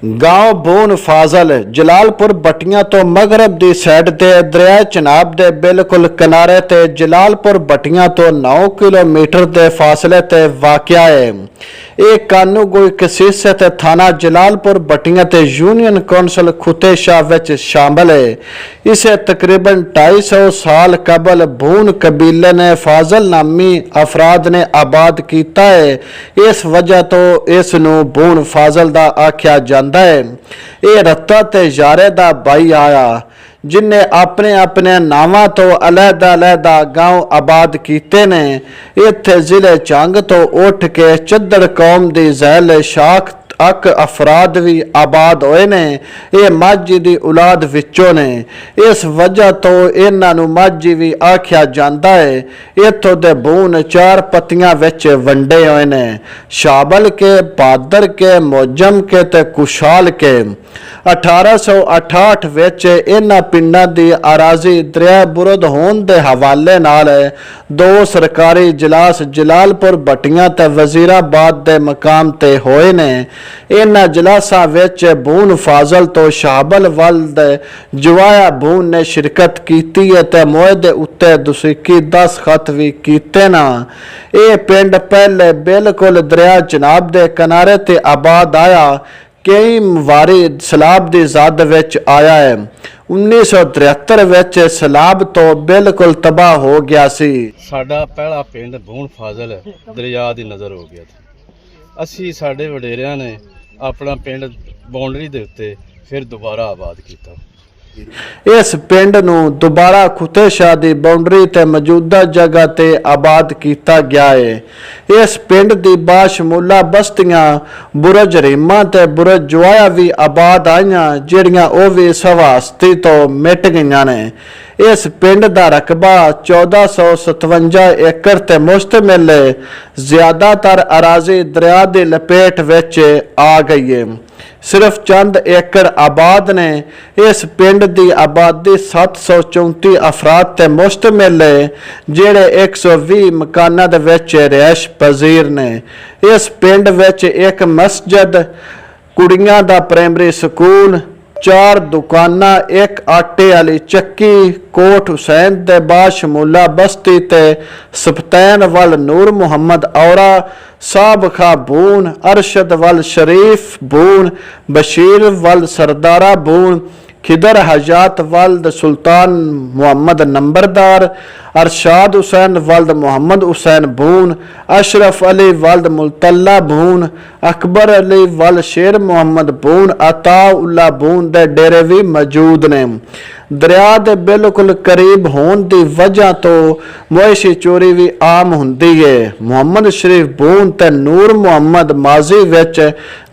गांव बून फाजल जलालपुर बटियां तो मगरब की साइड ते दरिया चनाब के बिल्कुल किनारे ते जलालपुर बटियां तो 9 किलोमीटर के फासले ते वाक़या है। ये कानूगोई कसीसे ते थाना जलालपुर बटियां ते यूनियन कौंसल खुते शाह विच शामिल है। इसे तकरीबन 250 साल कबल बून कबीले ने फाजल नामी अफराद ने आबाद किया है। इस वजह तो इस नूं बून फाजल दा आख्या जाता है। ये रत्ता ते यारे दा भाई आया जिन्हें अपने अपने नावां तो अलहदा अलहदा गांव आबाद किए ने। इत्थे जिले चंग तो उठ के चद्दड़ कौम दी झैल शाख अक अफराद भी आबाद होए ने। ये माझी दी औलाद विचों ने। इस वजह तो इन्हां नूं माझी भी आख्या जाता है। इत्थों दे बून 4 पत्तियां विच वंडे होए ने, शाबल के, बहादर के, मोजम के ते कुशाल के। 1868 विच इन्हां पिंडां दी अराजी दरिया बुरद होण दे हवाले नाल 2 सरकारी इजलास जलालपुर बटियां ते वजीराबाद दे मकाम ते होए ने। इन्हां इजलासां विच बून फाजल तो शाबल वल दे जवाया बून ने शिरकत कीती है ते मुआहदे उत्ते दुसीकी 10 खत भी कीते ना। ये पिंड पहले बिल्कुल दरिया चनाब दे किनारे ते आबाद आया, कई वारी सैलाब की जद विच आया है। 1973 विच सैलाब तो बिल्कुल तबाह हो गया सी। साडा पहला पिंड बून फाजल दरिया की नज़र हो गया था। असी साडे वडेरियां ने अपना पिंड बाउंडरी दे उत्ते फिर दोबारा आबाद किया। इस पिंड नूं दोबारा खुते शाह दी बाउंडरी ते मौजूदा जगह ते आबाद किया गया है। इस पिंड दी बाशमूला बस्तियां बुरज रीमा ते बुरज जवाया भी आबाद आईयां, जिहड़ियां ओ भी सवास्ती तो मिट गईयां ने। इस पिंड दा रकबा 1457 एकड़ ते मुश्तमिल है। ज्यादातर अराजी दरिया दी लपेट विच आ गई है। सिर्फ चंद एकड़ आबाद ने। इस पिंड की आबादी 734 अफराद ते मुश्तमिल है, जेड़े 120 मकानां दे विच रिहाइश पजीर ने। इस पिंड विच एक मस्जिद, कुड़ियां दा प्राइमरी स्कूल, 4 दुकानां, एक आटे वाली चक्की, कोट हुसैन दे बाशमूला बस्ती ते सप्तैन वल नूर मुहम्मद औरा, साहब खा बून, अरशद वल शरीफ बून, बशीर वल सरदारा बून, खिदर हजात वल्द सुल्तान मोहम्मद नंबरदार, अरशाद हुसैन वल्द मोहम्मद हुसैन बून, अशरफ अली वल्द मुल्तल्ला बून, अकबर अली वल शेर मोहम्मद बून, अताउल्ला बून दे डेरे भी मौजूद ने। दरिया दे बिल्कुल करीब होने की वजह तो मुआशी चोरी भी आम होंदी है। मुहम्मद शरीफ बून ते नूर मुहम्मद माजी विच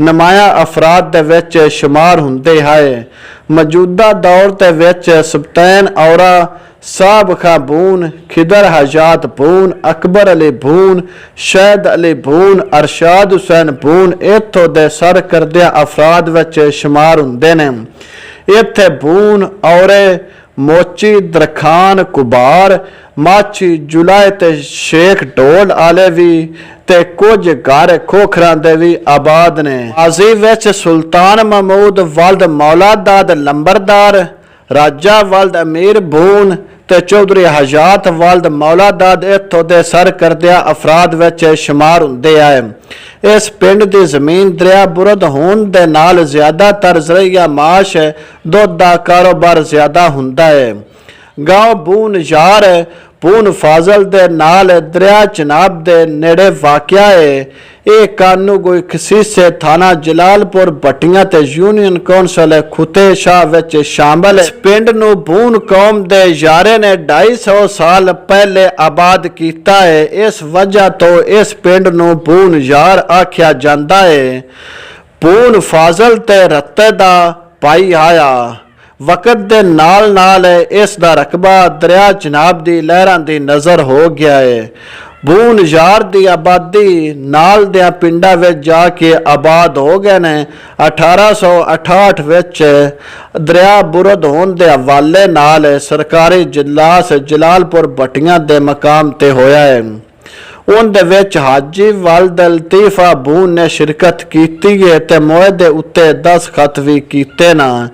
नमाया अफराद दे विच शुमार हुंदे है। मौजूदा दौर ते विच सप्तैन औरा, साहब खा बून, खिदर हजात बून, अकबर अली बून, शैद अली बून, अरशाद हुसैन बून इत्थों दे सर करदिया अफराद विच शुमार हुंदे ने। इत्थे बून, औरे, मोची, दरखान, कुबार, माछी, जुलाए ते शेख ढोल आले भी ते कुछ घर खोखरां दे भी आबाद ने। माजी विच सुल्तान महमूद वल्द मौलादाद लंबरदार, राजा वल्द अमीर बून ते चौधरी हजात वल्द मौलादाद इत्थों दे सर करदिया अफराद विच शुमार हुंदे आए। इस पिंड की जमीन दरिया बुरद होने दे नाल ज्यादातर जरिया माश, दुध का कारोबार ज्यादा हुंदा है। गांव बून यार बून फाजल दे नाल दरिया चनाब दे नेड़े वाक़या है। ये कानूगोई खसीसे थाना जलालपुर बटियां ते यूनियन कौंसल खुते शाह विच शामिल है। पिंड नूं बून कौम दे यारे ने 250 साल पहले आबाद किया है। इस वजह तो इस पिंड नूं बून यार आख्या जाता है। बून फाजल ते रत्ते दा भाई आया। वक़्त दे नाल नाल इस दा रकबा दरिया चनाब दी लहरां दी नज़र हो गया है। बून यार दी आबादी नाल दिया पिंडा विच जाके आबाद हो गए ने। 1868 विच दरिया बुरद होने दे हवाले नाल सरकारी इजलास जलालपुर बटियां दे मकाम ते होया है। ਉਹਦੇ ਵਿੱਚ ਹਾਜੀ ਵਲਦ ਲਤੀਫਾ ਬੂਨ ਨੇ ਸ਼ਿਰਕਤ ਕੀਤੀ ਹੈ ਤੇ ਮੁਆਹਦੇ ਉੱਤੇ ਦਸਖਤ ਵੀ ਕੀਤੇ ਨਾ।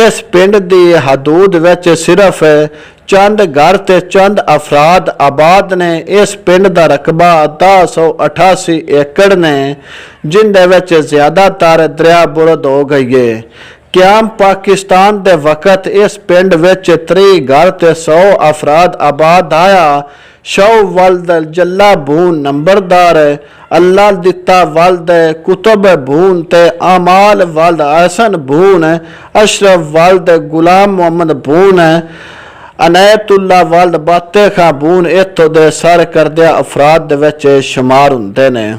ਇਸ ਪਿੰਡ ਦੀ ਹਦੂਦ ਵਿੱਚ ਸਿਰਫ ਚੰਦ ਘਰ ਤੇ ਚੰਦ ਅਫਰਾਦ ਆਬਾਦ ਨੇ। ਇਸ ਪਿੰਡ ਦਾ ਰਕਬਾ 1088 ਏਕੜ ਨੇ, ਜਿੰਦੇ ਵਿੱਚ ਜ਼ਿਆਦਾਤਰ ਦਰਿਆ ਬੁਰਦ ਹੋ ਗਈ ਹੈ। ਕਿਆਮ ਪਾਕਿਸਤਾਨ ਦੇ ਵਕਤ ਇਸ ਪਿੰਡ ਵਿੱਚ 30 ਘਰ ਤੇ 100 ਅਫਰਾਦ ਆਬਾਦ ਆਇਆ। ਸ਼ੌ ਵਲਦ ਜੱਲਾ ਬੂਨ ਨੰਬਰਦਾਰ, ਅੱਲਾ ਦਿੱਤਾ ਵਲਦ ਕੁਤਬ ਬੂਨ ਤੇ ਆਮਾਲ ਵਲਦ ਅਹਸਨ ਬੂਨ, ਅਸ਼ਰਫ ਵਲਦ ਗੁਲਾਮ ਮੁਹੰਮਦ ਬੂਨ, ਅਨੈਤੁल्ला ਵਲਦ ਬਾਤੇ ਖਾਂ ਬੂਨ ਇੱਥੋਂ ਦੇ ਸਰ ਕਰਦਿਆਂ ਅਫਰਾਦ ਦੇ ਵਿੱਚ ਸ਼ੁਮਾਰ ਹੁੰਦੇ ਨੇ।